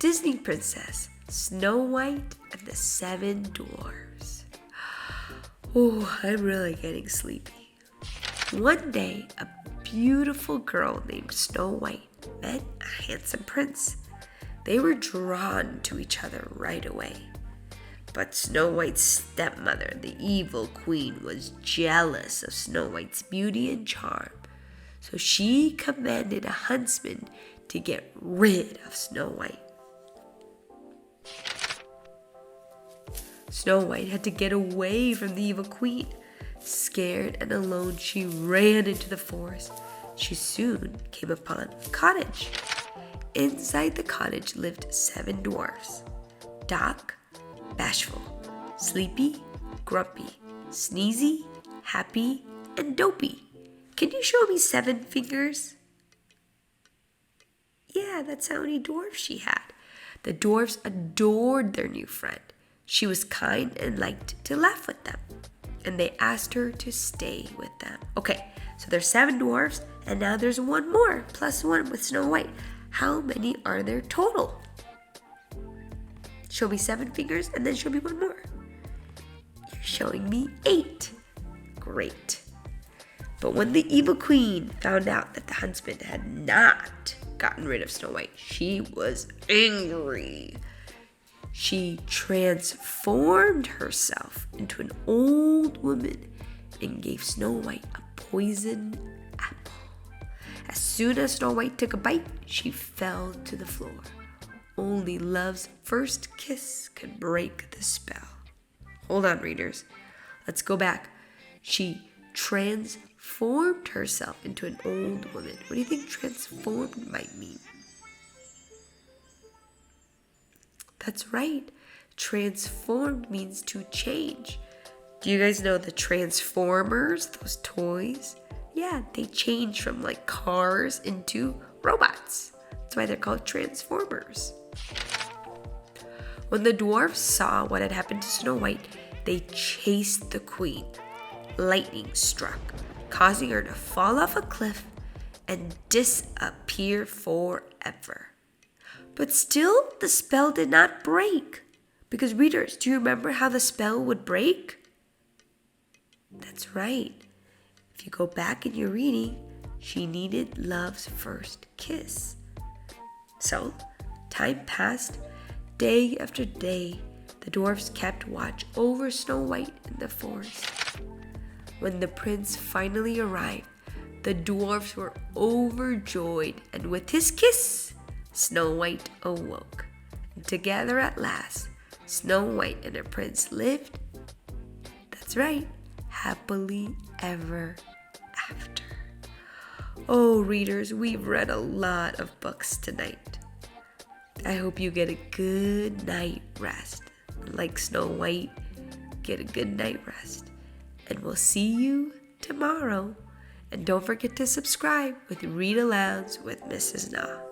Disney Princess, Snow White and the Seven Dwarfs. Oh, I'm really getting sleepy. One day, a beautiful girl named Snow White met a handsome prince. They were drawn to each other right away. But Snow White's stepmother, the evil queen, was jealous of Snow White's beauty and charm. So she commanded a huntsman to get rid of Snow White. Snow White had to get away from the evil queen. Scared and alone, she ran into the forest. She soon came upon a cottage. Inside the cottage lived 7 dwarfs: Doc, Bashful, Sleepy, Grumpy, Sneezy, Happy, and Dopey. Can you show me 7 fingers? Yeah, that's how many dwarfs she had. The dwarfs adored their new friend. She was kind and liked to laugh with them, and they asked her to stay with them. Okay, so there's 7 dwarfs, and now there's 1 more, plus 1 with Snow White. How many are there total? Show me 7 fingers, and then show me 1 more. You're showing me 8. Great. But when the evil queen found out that the huntsman had not gotten rid of Snow White, she was angry. She transformed herself into an old woman and gave Snow White a poison apple. As soon as Snow White took a bite, she fell to the floor. Only love's first kiss could break the spell. Hold on, readers. Let's go back. She transformed herself into an old woman. What do you think transformed might mean? That's right. Transformed means to change. Do you guys know the Transformers, those toys? Yeah, they change from like cars into robots. That's why they're called Transformers. When the dwarfs saw what had happened to Snow White, they chased the queen. Lightning struck, causing her to fall off a cliff and disappear forever. But still, the spell did not break. Because readers, do you remember how the spell would break? That's right. If you go back in your reading, she needed love's first kiss. So, time passed. Day after day, the dwarfs kept watch over Snow White in the forest. When the prince finally arrived, the dwarfs were overjoyed, and with his kiss, Snow White awoke. And together at last, Snow White and her prince lived, that's right, happily ever after. Oh, readers, we've read a lot of books tonight. I hope you get a good night rest. Like Snow White, get a good night rest. And we'll see you tomorrow. And don't forget to subscribe with Read Alouds with Mrs. Na.